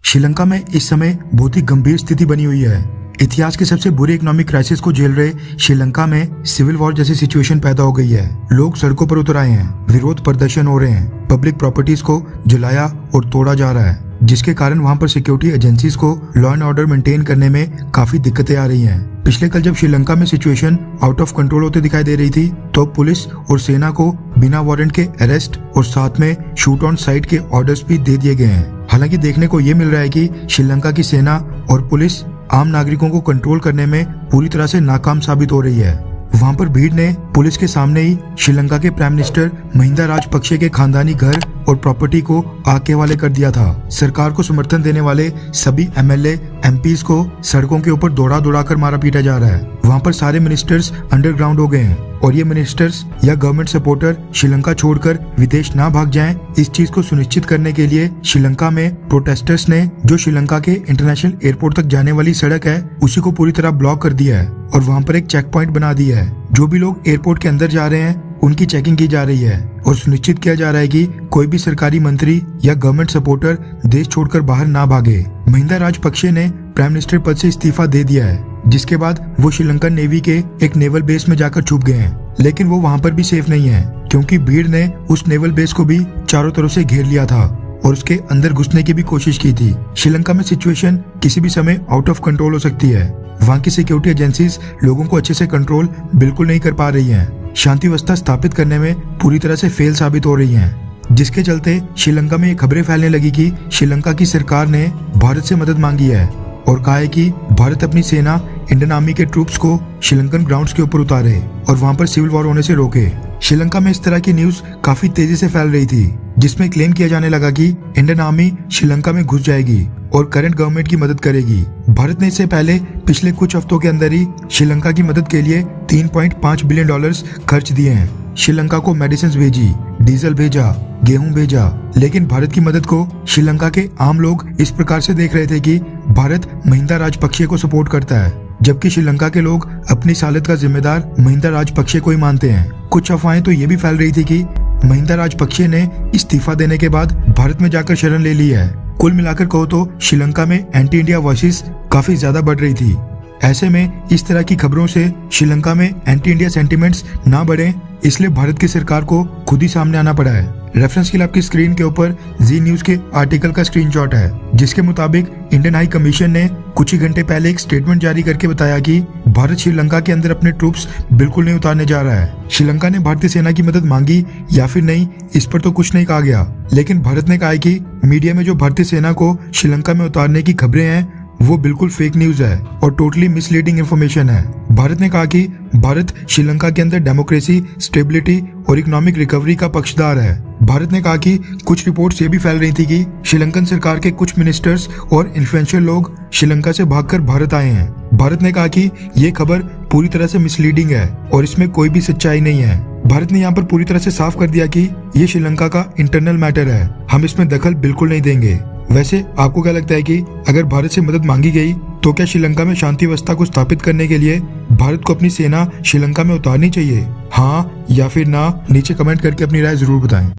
श्रीलंका में इस समय बहुत ही गंभीर स्थिति बनी हुई है। इतिहास के सबसे बुरे इकोनॉमिक क्राइसिस को झेल रहे श्रीलंका में सिविल वॉर जैसी सिचुएशन पैदा हो गई है। लोग सड़कों पर उतर आए हैं, विरोध प्रदर्शन हो रहे हैं, पब्लिक प्रॉपर्टीज को जलाया और तोड़ा जा रहा है, जिसके कारण वहां पर सिक्योरिटी एजेंसीज को लॉ एंड ऑर्डर मेंटेन करने में काफी दिक्कतें आ रही हैं। पिछले कल जब श्रीलंका में सिचुएशन आउट ऑफ कंट्रोल होते दिखाई दे रही थी तो पुलिस और सेना को बिना वारंट के अरेस्ट और साथ में शूट ऑन साइट के ऑर्डर्स भी दे दिए गए हैं। हालांकि देखने को ये मिल रहा है कि श्रीलंका की सेना और पुलिस आम नागरिकों को कंट्रोल करने में पूरी तरह से नाकाम साबित हो रही है। वहां पर भीड़ ने पुलिस के सामने ही श्रीलंका के प्राइम मिनिस्टर महिंदा राजपक्षे के खानदानी घर और प्रॉपर्टी को आग के हवाले कर दिया था। सरकार को समर्थन देने वाले सभी एमएलए एमपीज को सड़कों के ऊपर दौड़ा दौड़ा कर मारा पीटा जा रहा है। वहां पर सारे मिनिस्टर्स अंडरग्राउंड हो गए हैं और ये मिनिस्टर्स या गवर्नमेंट सपोर्टर श्रीलंका छोड़कर विदेश ना भाग जाएं, इस चीज को सुनिश्चित करने के लिए श्रीलंका में प्रोटेस्टर्स ने जो श्रीलंका के इंटरनेशनल एयरपोर्ट तक जाने वाली सड़क है उसी को पूरी तरह ब्लॉक कर दिया है और वहां पर एक चेक पॉइंट बना दिया है। जो भी लोग एयरपोर्ट के अंदर जा रहे हैं उनकी चेकिंग की जा रही है और सुनिश्चित किया जा रहा है कि कोई भी सरकारी मंत्री या गवर्नमेंट सपोर्टर देश छोड़कर बाहर ना भागे। महिंदा राजपक्षे ने प्राइम मिनिस्टर पद से इस्तीफा दे दिया है, जिसके बाद वो श्रीलंकन नेवी के एक नेवल बेस में जाकर छुप गए हैं। लेकिन वो वहां पर भी सेफ नहीं है क्योंकि भीड़ ने उस नेवल बेस को भी चारों तरफ से घेर लिया था और उसके अंदर घुसने की भी कोशिश की थी। श्रीलंका में सिचुएशन किसी भी समय आउट ऑफ कंट्रोल हो सकती है। वहाँ की सिक्योरिटी एजेंसीज लोगों को अच्छे से कंट्रोल बिल्कुल नहीं कर पा रही हैं। शांति व्यवस्था स्थापित करने में पूरी तरह से फेल साबित हो रही हैं, जिसके चलते श्रीलंका में ये खबरें फैलने लगी कि श्रीलंका की सरकार ने भारत से मदद मांगी है और कहा है कि भारत अपनी सेना इंडियन आर्मी के ट्रूप्स को श्रीलंकन ग्राउंड्स के ऊपर उतारे और वहां पर सिविल वॉर होने से रोके। श्रीलंका में इस तरह की न्यूज काफी तेजी से फैल रही थी, जिसमें क्लेम किया जाने लगा कि इंडियन आर्मी श्रीलंका में घुस जाएगी और करंट गवर्नमेंट की मदद करेगी। भारत ने इससे पहले पिछले कुछ हफ्तों के अंदर ही श्रीलंका की मदद के लिए $3.5 बिलियन खर्च दिए हैं। श्रीलंका को मेडिसिन भेजी, डीजल भेजा, गेहूं भेजा, लेकिन भारत की मदद को श्रीलंका के आम लोग इस प्रकार से देख रहे थे कि भारत महिंदा राजपक्षे को सपोर्ट करता है, जबकि श्रीलंका के लोग अपनी सालत का जिम्मेदार महिंदा राजपक्षे को ही मानते हैं। कुछ अफवाहें तो ये भी फैल रही थी कि महिंदा राजपक्षे ने इस्तीफा देने के बाद भारत में जाकर शरण ले ली है। कुल मिलाकर कहो तो श्रीलंका में एंटी इंडिया वॉइसेस काफी ज्यादा बढ़ रही थी। ऐसे में इस तरह की खबरों से श्रीलंका में एंटी इंडिया सेंटिमेंट्स ना बढ़े, इसलिए भारत की सरकार को खुद ही सामने आना पड़ा है। रेफरेंस के लिए आपकी स्क्रीन के ऊपर जी न्यूज के आर्टिकल का स्क्रीनशॉट है, जिसके मुताबिक इंडियन हाई कमीशन ने कुछ ही घंटे पहले एक स्टेटमेंट जारी करके बताया कि भारत श्रीलंका के अंदर अपने ट्रूप्स बिल्कुल नहीं उतारने जा रहा है। श्रीलंका ने भारतीय सेना की मदद मांगी या फिर नहीं, इस पर तो कुछ नहीं कहा गया, लेकिन भारत ने कहा कि मीडिया में जो भारतीय सेना को श्रीलंका में उतारने की खबरें हैं वो बिल्कुल फेक न्यूज है और टोटली मिसलीडिंग इंफॉर्मेशन है। भारत ने कहा कि भारत श्रीलंका के अंदर डेमोक्रेसी, स्टेबिलिटी और इकोनॉमिक रिकवरी का पक्षधर है। भारत ने कहा कि कुछ रिपोर्ट्स ये भी फैल रही थी कि श्रीलंकन सरकार के कुछ मिनिस्टर्स और इन्फ्लुएंशियल लोग श्रीलंका से भागकर भारत आए हैं। भारत ने कहा कि ये खबर पूरी तरह से मिसलीडिंग है और इसमें कोई भी सच्चाई नहीं है। भारत ने यहाँ पर पूरी तरह से साफ कर दिया कि ये श्रीलंका का इंटरनल मैटर है, हम इसमें दखल बिल्कुल नहीं देंगे। वैसे आपको क्या लगता है कि अगर भारत से मदद मांगी गई तो क्या श्रीलंका में शांति व्यवस्था को स्थापित करने के लिए भारत को अपनी सेना श्रीलंका में उतारनी चाहिए? हाँ या फिर ना? नीचे कमेंट करके अपनी राय जरूर बताएं।